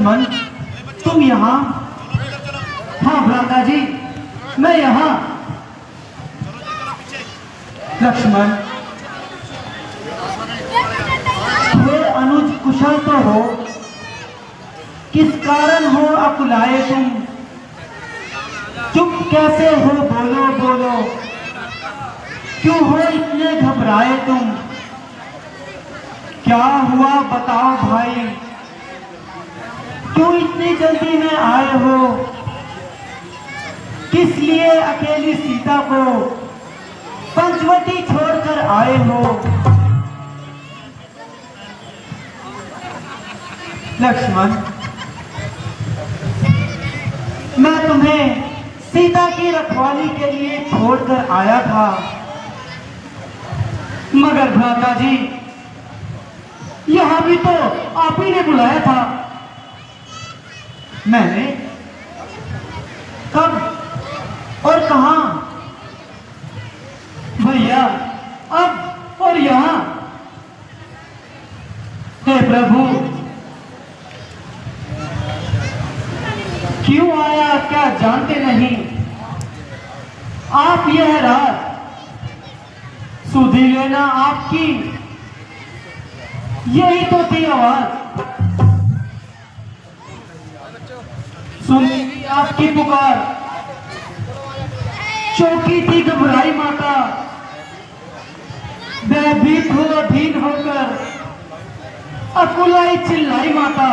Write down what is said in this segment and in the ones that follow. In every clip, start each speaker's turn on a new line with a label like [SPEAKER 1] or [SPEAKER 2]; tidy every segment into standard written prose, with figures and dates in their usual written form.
[SPEAKER 1] लक्ष्मण, तुम यहाँ? हाँ भ्राता जी, मैं यहाँ। लक्ष्मण, हे अनुज, कुशल तो हो? किस कारण हो अकुलाए तुम? चुप कैसे हो? बोलो बोलो, क्यों हो इतने घबराए तुम? क्या हुआ बताओ भाई, क्यों इतनी जल्दी में आए हो? किस लिए अकेली सीता को पंचवटी छोड़कर आए हो? लक्ष्मण, मैं तुम्हें सीता की रखवाली के लिए छोड़कर आया था, मगर भ्राता जी, यहां भी तो आप ही ने बुलाया था। मैंने? कब और कहां? भैया, अब और यहां? हे प्रभु, क्यों आया क्या जानते नहीं? आप यह रात सुधी लेना आपकी, यही तो थी आवाज। सुनी आपकी पुकार, चौकी थी घबराई माता, भयभीत हो अधीन होकर अकुलाई चिल्लाई माता।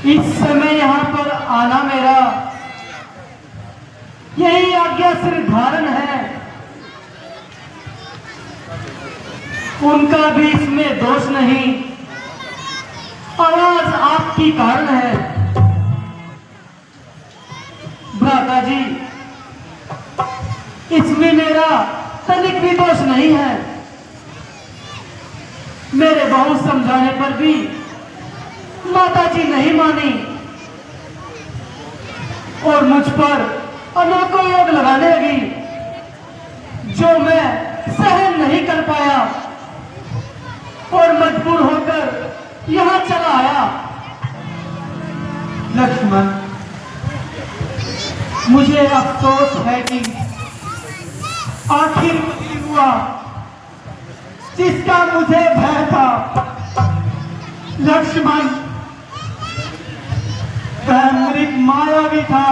[SPEAKER 1] इस समय यहाँ पर आना मेरा यही आज्ञा सिर धारण है, उनका भी इसमें दोष नहीं, आवाज आपकी कारण है। भ्राता जी, इसमें मेरा तनिक भी दोष नहीं है। मेरे बहुत समझाने पर भी माता जी नहीं मानी और मुझ पर अनेकों योग लगाने लगी, जो मैं सहन नहीं कर पाया और मजबूर होकर यहां चला आया। लक्ष्मण, मुझे अफसोस है कि आखिर वही हुआ जिसका मुझे भय था। लक्ष्मण, वह मृग मायावी था,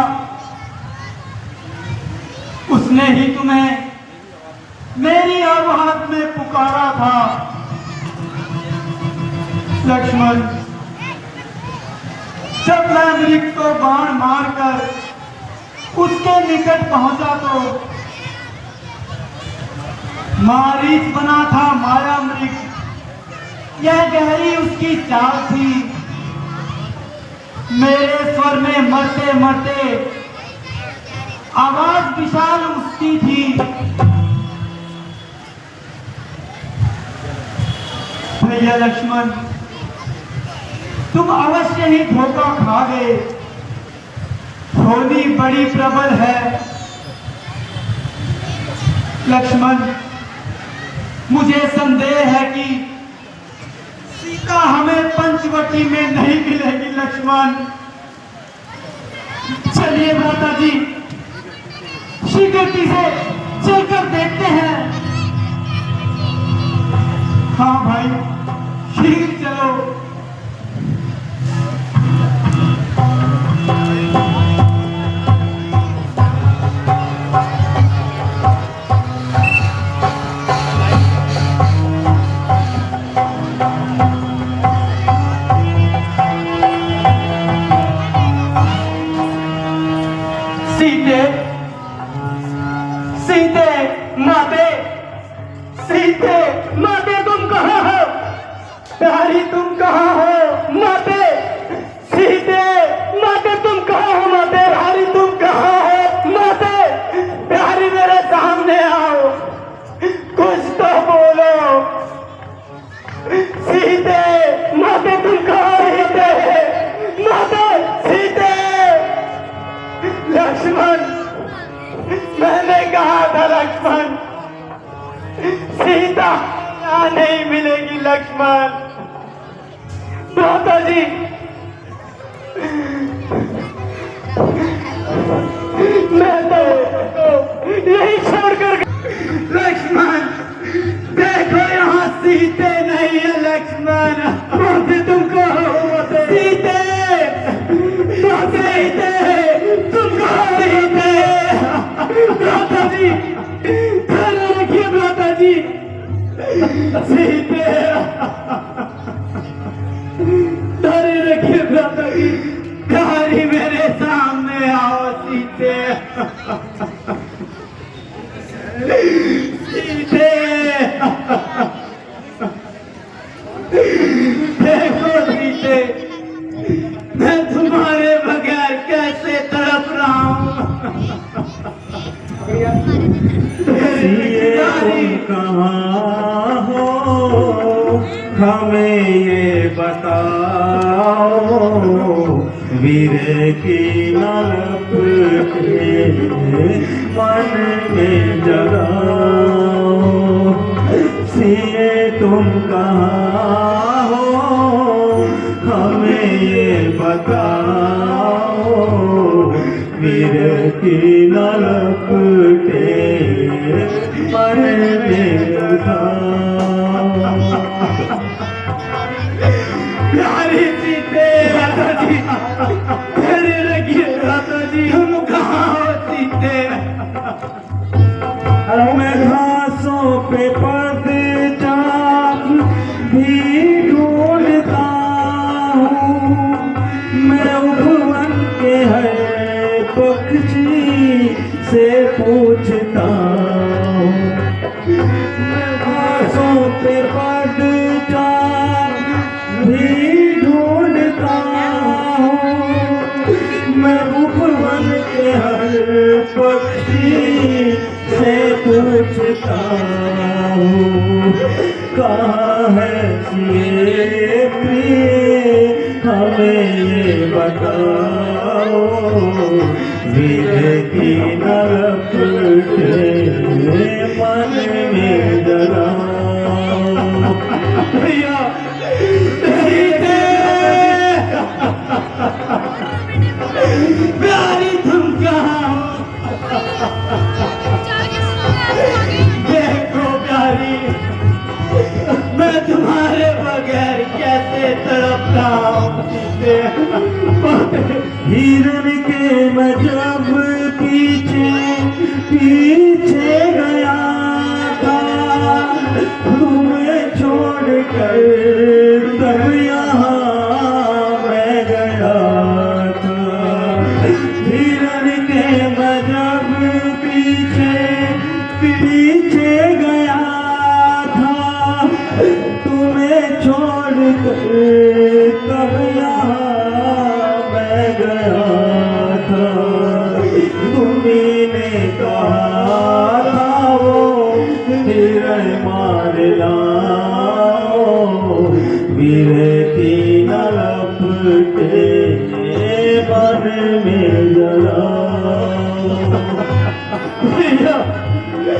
[SPEAKER 1] उसने ही तुम्हें मेरी आवाज में पुकारा था। लक्ष्मण, जब मैं मृग को बाण मारकर उसके निकट पहुंचा तो मारीच बना था माया मृग, यह गहरी उसकी चाल थी। मेरे स्वर में मरते मरते आवाज विशाल उसकी थी। भैया लक्ष्मण, तुम अवश्य ही धोखा खा गए, होली बड़ी प्रबल है। लक्ष्मण, मुझे संदेह है कि सीता हमें पंचवटी में नहीं मिलेगी। लक्ष्मण, चलिए माता जी, शीघ्रती से चलकर देखते हैं। हाँ भाई, शीघ्र चलो। सीते, सीते, माते, सीते, माते तुम कहाँ हो? प्यारी तुम कहाँ हो? माते, सीते, माते तुम कहाँ हो? माते, प्यारी तुम कहाँ हो? माते, प्यारी मेरे सामने आओ, कुछ तो बोलो। सीते, माते तुम कहाँ रहते? माते, सीते। लक्ष्मण, मैंने कहा था लक्ष्मण, सीता यहाँ नहीं मिलेगी। लक्ष्मण, माता जी, मैं तो यही छोड़कर लक्ष्मण, देखो यहाँ सीते नहीं है लक्ष्मण। मोते तुम कहो सीते, सीते तुम कहो सीते। माता जी ध्यान रखिए माता जी, सीते धैर्य रखिए माता जी। कहानी मेरे सामने आओ सीते, सीते देखो सीते, मैं तुम्हारे बगैर कैसे तड़प रहा हूँ।
[SPEAKER 2] तुम कहाँ हो हमें ये बताओ, वीर की नलप के मन में जगाओ। सिए तुम कहाँ हो हमें ये बताओ, वीर की नलप के मन में उठाओ।
[SPEAKER 1] प्यारी सीते माता जी, धैर्य रखिए माता जी। तुम कहाँ हो सीते?
[SPEAKER 2] मैं घासों पे पदचाप भी ढूंढता हूँ, मैं उपवन के हर पक्षी से पूछता हूँ। मैं घासों पे पदचाप भी ढूंढता हूँ, मैं उपवन के हर पक्षी से पूछता हूँ। कहाँ है ये प्रिय हमें ये बताओ, वीर की नलप के मन में जगाओ।
[SPEAKER 1] भैया सीते, प्यारी तुम कहाँ हो? देखो प्यारी, मैं तुम्हारे बगैर कैसे तड़पता हूँ सीते।
[SPEAKER 2] हिरन के मैं जब पीछे पीछे गया था, तुम्हें छोड़कर तब यहाँ मैं गया था। हिरन के मैं जब पीछे पीछे गया था, तुम्हें छोड़कर तब यहाँ मैं गया था। तुम्ही ने कहा था वो हिरण मार लाओ, वीर की नलप के मन में जलाओ।
[SPEAKER 1] भैया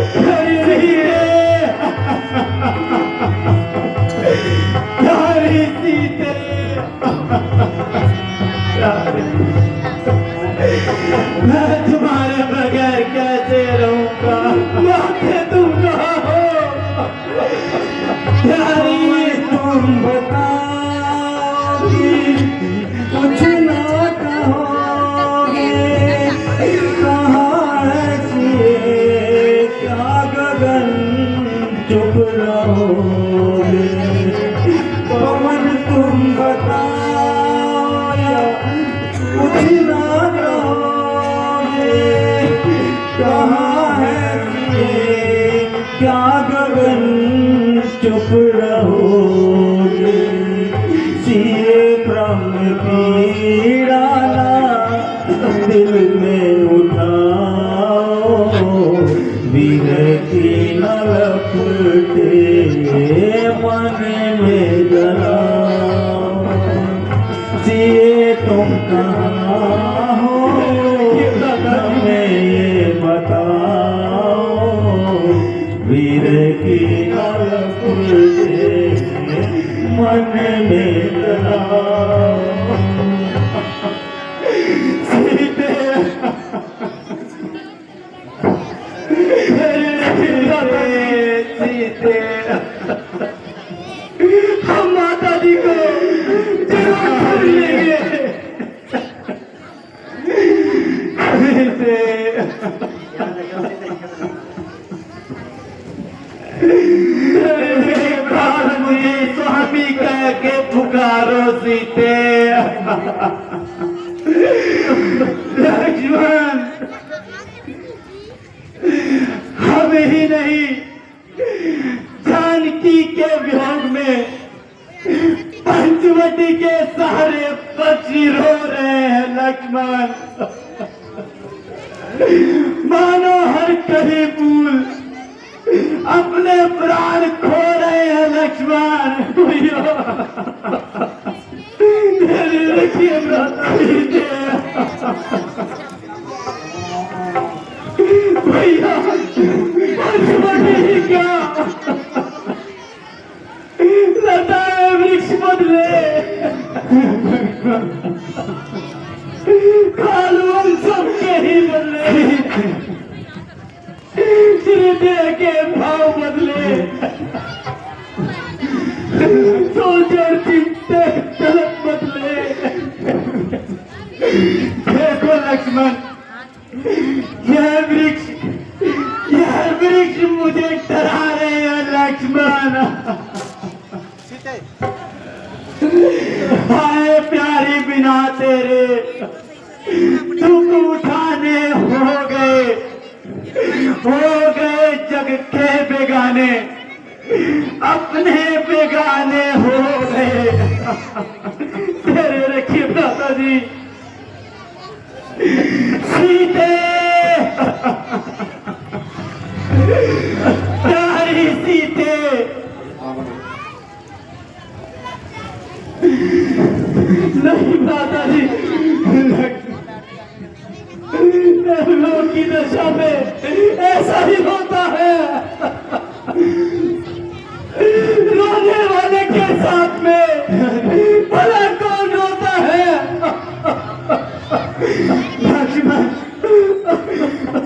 [SPEAKER 1] प्यारी सीते, मैं तुम्हारे बगैर कैसे रहूंगा। माते तुम कहाँ हो? प्यारी
[SPEAKER 2] तुम बताओगी कुछ ना कहोगे, कहाँ है सिए क्या गगन चुप रहोगे। पवन तुम बताओ या कुछ ना कहोगे, कहाँ है सिए क्या गगन चुप रहोगे। सिए ब्रह्म पीड़ा दिल में उठाओ, वीर की नलप के मन में जलाओ। सिए तुम कहाँ हो हमें ये बताओ, वीर की नलप के मन में जलाओ।
[SPEAKER 1] सीते सीते हम माता जी को जरूर ढूंढ लेंगे। सीते मुझे स्वामी कह के पुकारो सीते। लक्ष्मण हमें ही नहीं जानकी के वियोग में पंचवटी के सारे पक्षी रो रहे हैं लक्ष्मण। मानो हर कहीं फूल अपने प्राण खो रहे हैं लक्ष्मण। रखिए भैया पंचवटी ही क्या लताएं वृक्ष बदले कालू हम सबके ही बदले हृदय के भाव बदले सोचर चिंते तलक बदले। देखो लक्ष्मण यह वृक्ष मुझे डरा रहे हैं लक्ष्मण। हाय प्यारी बिना तेरे दुख उठाने हो गए जग के बेगाने अपने बेगाने हो गए। तेरे रखिए माता जी। सीते प्यारी सीते नहीं माता जी लोग की दशा में ऐसा ही होता है। रोने वाले के साथ में भला कौन होता है। लक्ष्मण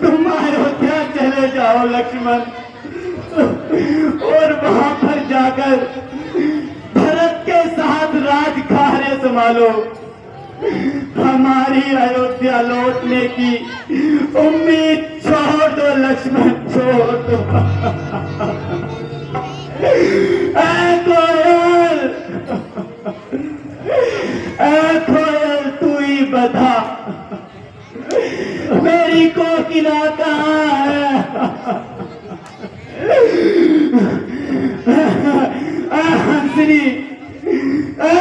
[SPEAKER 1] तुम अयोध्या चले जाओ लक्ष्मण और वहां पर जाकर भरत के साथ राजकार्य संभालो। हमारी अयोध्या लौटने की उम्मीद छोड़ दो लक्ष्मण छोड़ दो। कोयल तू ही बता मेरी कोकिला कहाँ है।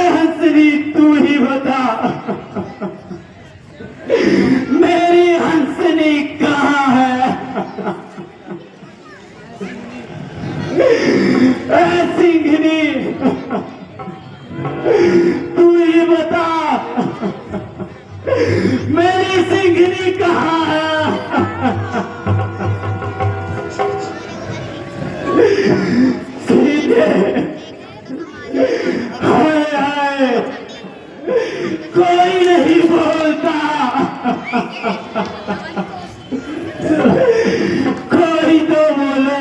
[SPEAKER 1] हंसनी तू ही बता मेरी हंसनी कहाँ है। सिंघनी तू ही बता मेरी सिंघनी कहाँ है। सीधे हाय कोई नहीं बोलता। कोई तो बोलो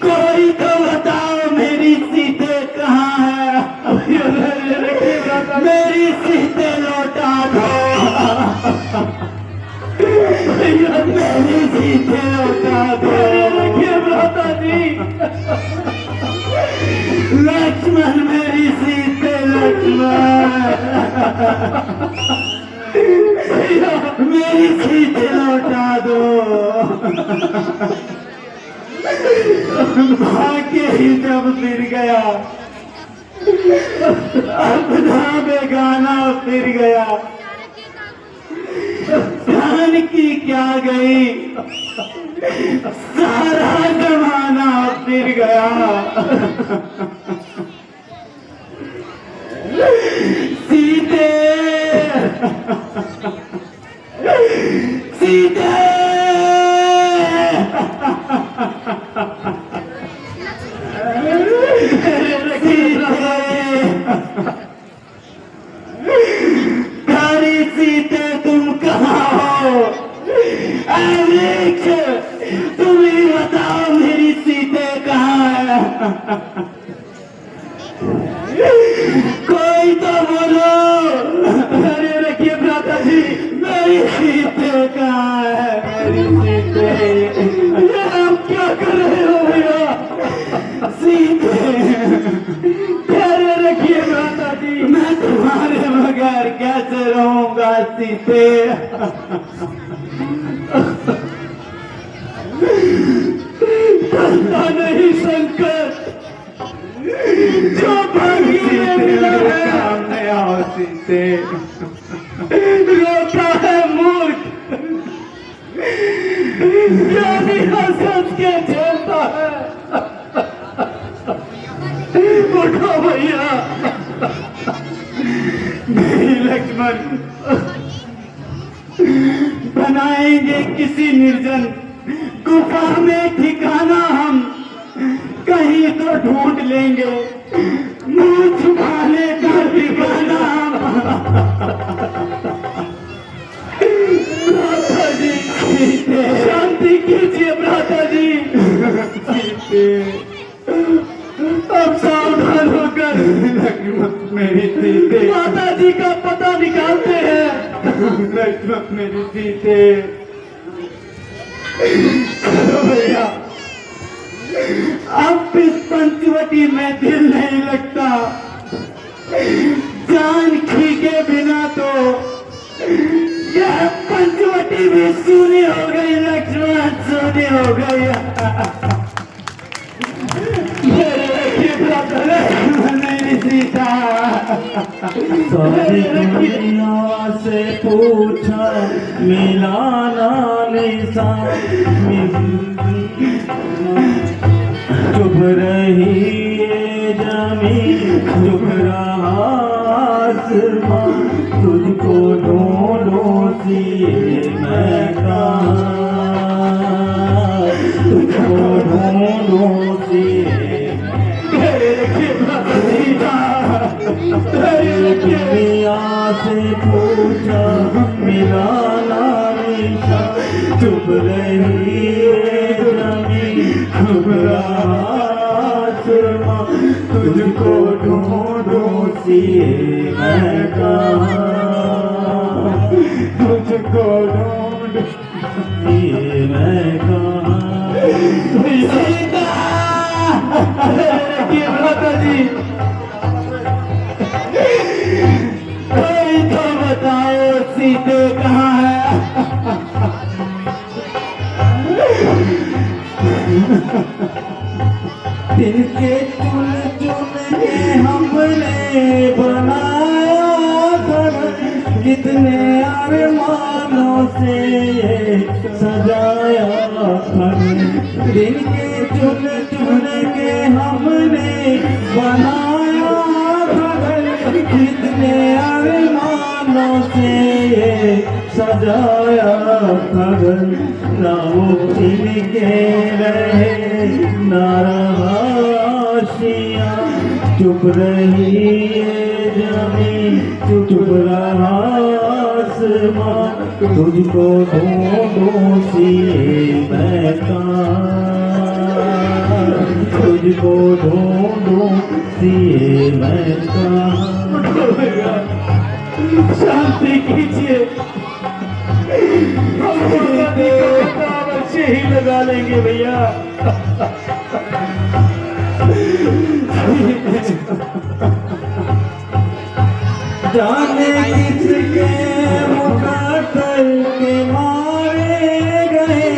[SPEAKER 1] कोई तो बताओ मेरी सीते कहाँ है। मेरी सीते लौटा दो। मेरी सीते लौटा दो। माता जी लक्ष्मण मेरी सीते लक्ष्मण मेरी सीते लौटा दो। भाग्य ही जब फिर गया अपना बेगाना फिर गया। जानकी क्या गई सारा जमाना फिर गया। सीते सीते
[SPEAKER 2] कोई तो बोलो।
[SPEAKER 1] अरे रखिए भ्राता जी,
[SPEAKER 2] मेरी सीते कहाँ है? मेरी सीते,
[SPEAKER 1] ये आप क्या कर रहे हो भैया?
[SPEAKER 2] सीते,
[SPEAKER 1] अरे रखिए भ्राता जी,
[SPEAKER 2] मैं तुम्हारे बगैर कैसे रहूंगा सीते?
[SPEAKER 1] डरता नहीं संकट जो भाग्य में मिला है,
[SPEAKER 2] सामने आओ सीते।
[SPEAKER 1] रोता है मूर्ख, ज्ञानी हंस के झेलता है। उठो भैया।
[SPEAKER 2] नहीं लक्ष्मण, बनाएंगे किसी निर्जन गुफा में ठिकाना हम, कहीं तो ढूंढ लेंगे मुंह छुपाने का ठिकाना हम।
[SPEAKER 1] भ्राता जी, शांति कीजिए भ्राता जी। अब सावधान होकर
[SPEAKER 2] लक्ष्मण मेरी सीते,
[SPEAKER 1] माता जी का पता निकालते हैं।
[SPEAKER 2] लक्ष्मण मेरी सीते। चलो भैया, अब इस पंचवटी में दिल नहीं लगता। जान खी के बिना तो यह पंचवटी भी सूनी हो गई लक्ष्मण, सूनी हो गई। मेरी सीता, सारी दुनिया से पूछा मिला ना निशान, चुप रही ये जमीन, चुप रहा आसमान, तुझको ढूंढूं सी मैं कहाँ, तुझको ढूंढूं सी दुनिया से पूछा मिला ना निशान, चुप रही ये जमीन, चुप रहा आसमान, तुझको ढूंढूं सी मैं कहाँ, तुझको ढूंढूं सी मैं कहाँ। सीता,
[SPEAKER 1] रखिए भ्राता जी,
[SPEAKER 2] कोई तो बताओ सीते कहाँ है? दिल के चुन चुन के हमने बनाया घर, कितने अरमानों से ये सजाया घर। दिल के चुन चुन के हमने बनाया घर, कितने अरमानों से ये सजाया घर। ना वो इनके रहे ना रहा आशियाँ, चुप रही ये जमीन, चुप रहा आसमान, तुझको ढूंढूं सी मैं कहाँ, तुझको ढूंढूं सी मैं कहाँ।
[SPEAKER 1] शांति कीजिए, हम माता जी का पता अवश्य ही लगा लेंगे भैया।
[SPEAKER 2] जाने किसके मुकद्दर के मारे गए,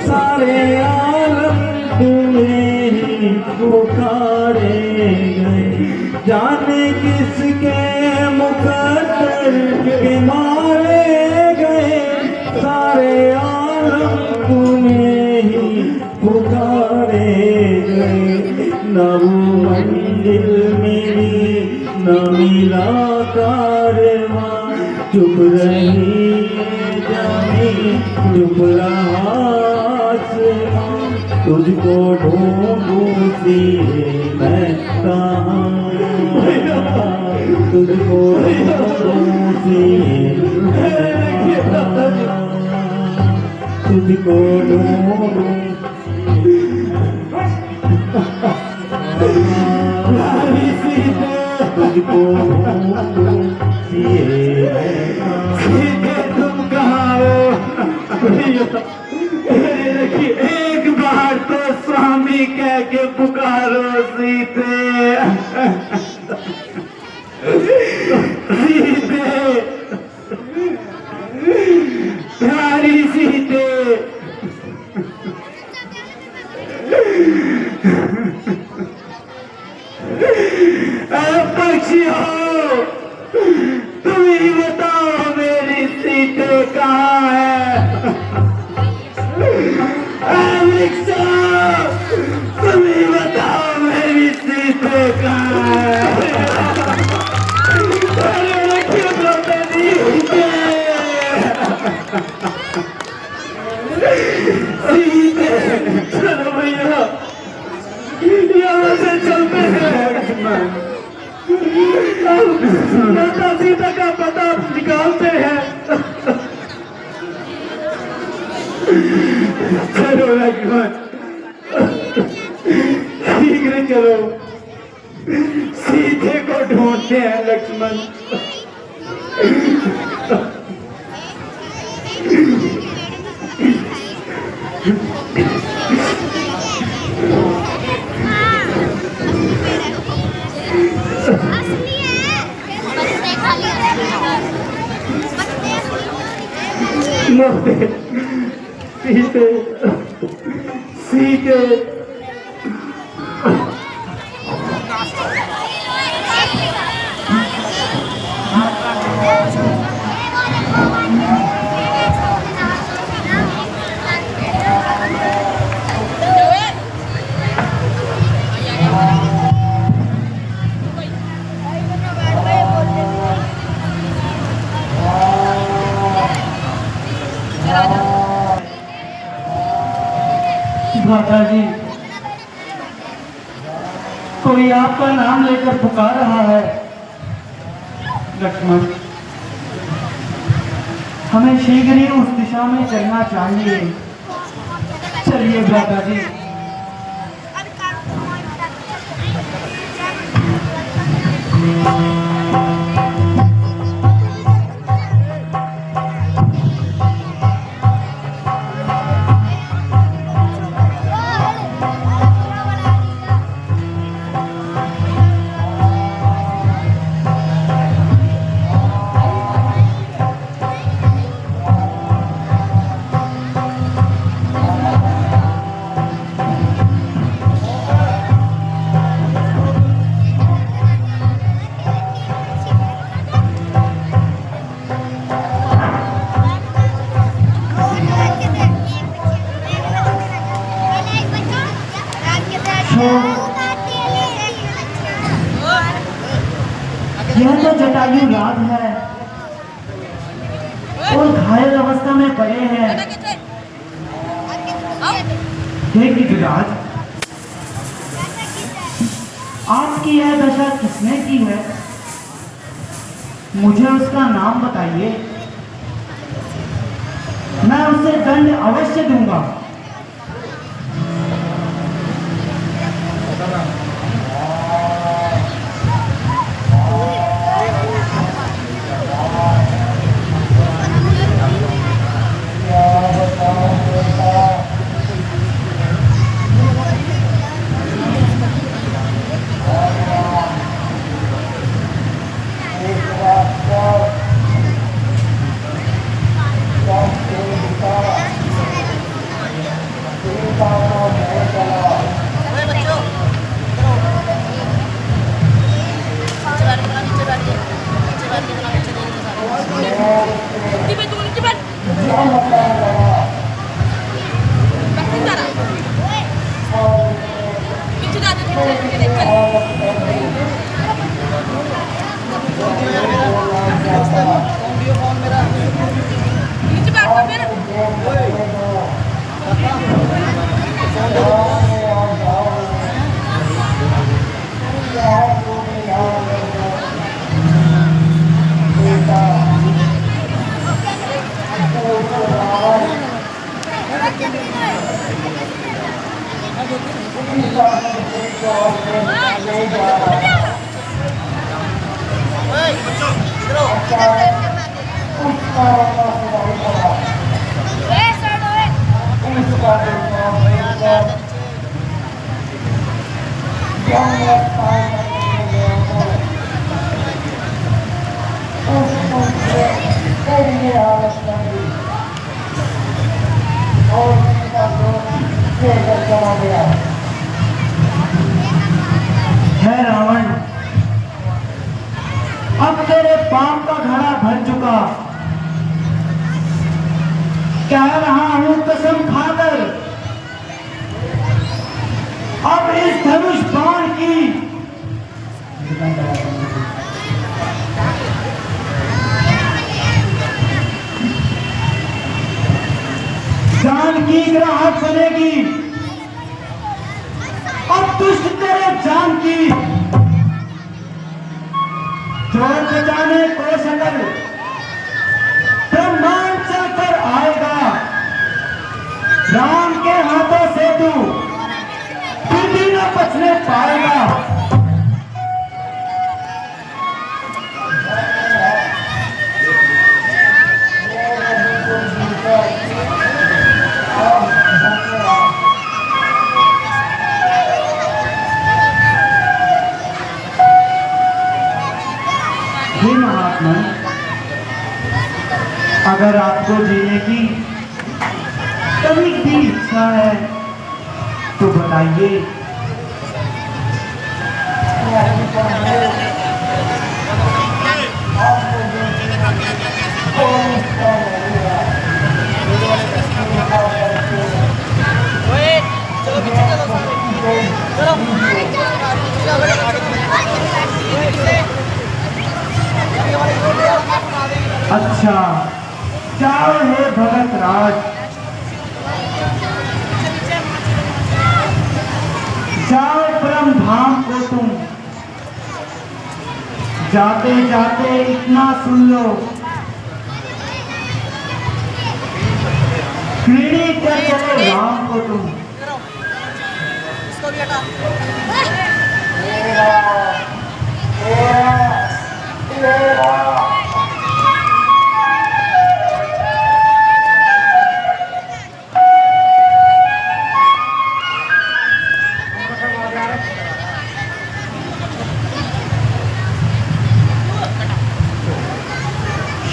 [SPEAKER 2] सारे आलम तुम्हें ही पुकारे गए। जाने किसके मुकद्दर के मारे गए, सारे आलम तुम्हें ही पुकारे गए। न वो मंजिल मिली न मिला कारवां, चुप रही जमीन, चुप रहा आसमान, तुझको ढूंढूं सी मैं कहाँ, तुझको ढूंढूं सी मैं कहाँ, तुझको ढूंढूं कह के पुकारो सीते, सीते, प्यारी सीते। पक्षी हो, तुम ही बताओ मेरी सीते कहाँ है? वृक्ष, तुम ही बताओ मेरी सीते कहाँ है? अरे क्यों बोलते नहीं? सीते, चलो भैया यहाँ से चलते हैं, माता सीता का पता निकालते हैं। चलो लक्ष्मण, शीघ्र चलो, सीते को ढूंढते हैं लक्ष्मण। सीते, सीते,
[SPEAKER 1] माता जी, कोई आपका नाम लेकर पुकार रहा है। लक्ष्मण, हमें शीघ्र ही उस दिशा में चलना चाहिए। चलिए भ्राता जी। यह तो जटायु राज है और घायल अवस्था में पड़े हैं। हे गिरिराज, आपकी यह दशा किसने की है? मुझे उसका नाम बताइए, मैं उसे दंड अवश्य दूंगा।
[SPEAKER 2] है रावण, अब तेरे पाप का घड़ा भर चुका। कह रहा हूं कसम खाकर, अब इस धनुष बाण की जान की ग्राहक बनेगी। अब दुष्ट तेरे जान की जोर बचाने को सकल ब्रह्मांड चलकर आएगा। राम के हाथों से तू फिर भी न बचने पाएगा। हे महात्मा, अगर आपको जीने की कभी भी इच्छा है तो बताइए। अच्छा, जाओ हे भगत राज, जाओ परम धाम को तुम। जाते जाते इतना सुन लो, पीढ़ी कर चले राम को तुम।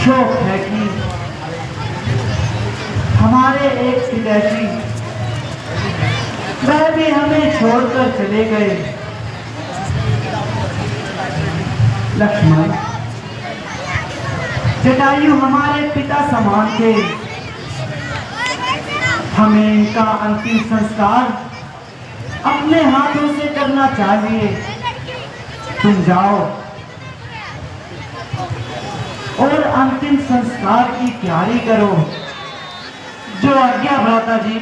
[SPEAKER 2] शौक है कि हमारे एक पिताजी वह भी हमें छोड़कर चले गए। लक्ष्मण, जटायु हमारे पिता समान थे। हमें इनका अंतिम संस्कार अपने हाथों से करना चाहिए। तुम जाओ और अंतिम संस्कार की तैयारी करो। जो आज्ञा भ्राता जी।